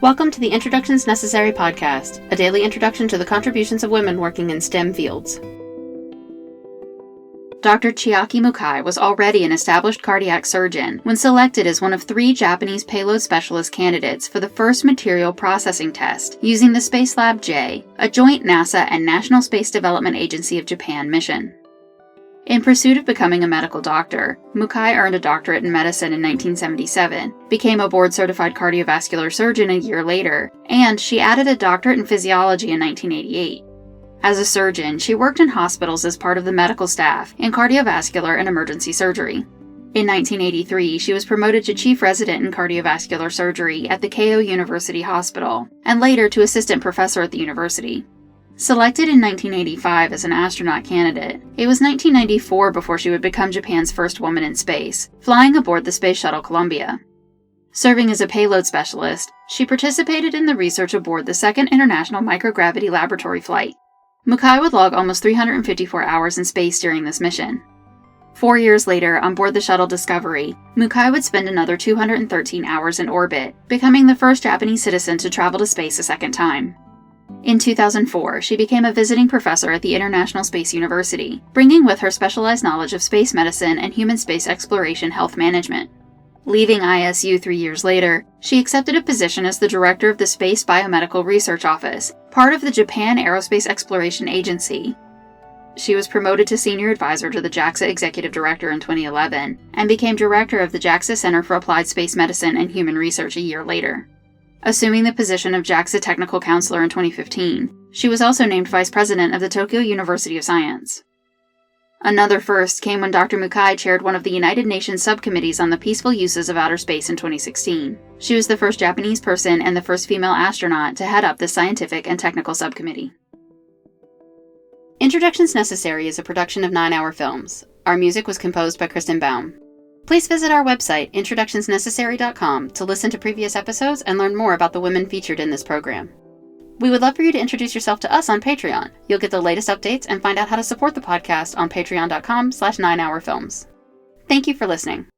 Welcome to the Introductions Necessary podcast, a daily introduction to the contributions of women working in STEM fields. Dr. Chiaki Mukai was already an established cardiac surgeon when selected as one of 3 Japanese payload specialist candidates for the first material processing test using the Spacelab J, a joint NASA and National Space Development Agency of Japan mission. In pursuit of becoming a medical doctor, Mukai earned a doctorate in medicine in 1977, became a board-certified cardiovascular surgeon a year later, and she added a doctorate in physiology in 1988. As a surgeon, she worked in hospitals as part of the medical staff in cardiovascular and emergency surgery. In 1983, she was promoted to chief resident in cardiovascular surgery at the Keio University Hospital, and later to assistant professor at the university. Selected in 1985 as an astronaut candidate, it was 1994 before she would become Japan's first woman in space, flying aboard the Space Shuttle Columbia. Serving as a payload specialist, she participated in the research aboard the second International Microgravity Laboratory flight. Mukai would log almost 354 hours in space during this mission. 4 years later, on board the shuttle Discovery, Mukai would spend another 213 hours in orbit, becoming the first Japanese citizen to travel to space a second time. In 2004, she became a visiting professor at the International Space University, bringing with her specialized knowledge of space medicine and human space exploration health management. Leaving ISU 3 years later, she accepted a position as the director of the Space Biomedical Research Office, part of the Japan Aerospace Exploration Agency. She was promoted to senior advisor to the JAXA executive director in 2011, and became director of the JAXA Center for Applied Space Medicine and Human Research a year later. Assuming the position of JAXA Technical Counselor in 2015, she was also named Vice President of the Tokyo University of Science. Another first came when Dr. Mukai chaired one of the United Nations subcommittees on the peaceful uses of outer space in 2016. She was the first Japanese person and the first female astronaut to head up this scientific and technical subcommittee. Introductions Necessary is a production of 9 Hour Films. Our music was composed by Kristen Baum. Please visit our website, introductionsnecessary.com, to listen to previous episodes and learn more about the women featured in this program. We would love for you to introduce yourself to us on Patreon. You'll get the latest updates and find out how to support the podcast on patreon.com/9hourfilms. Thank you for listening.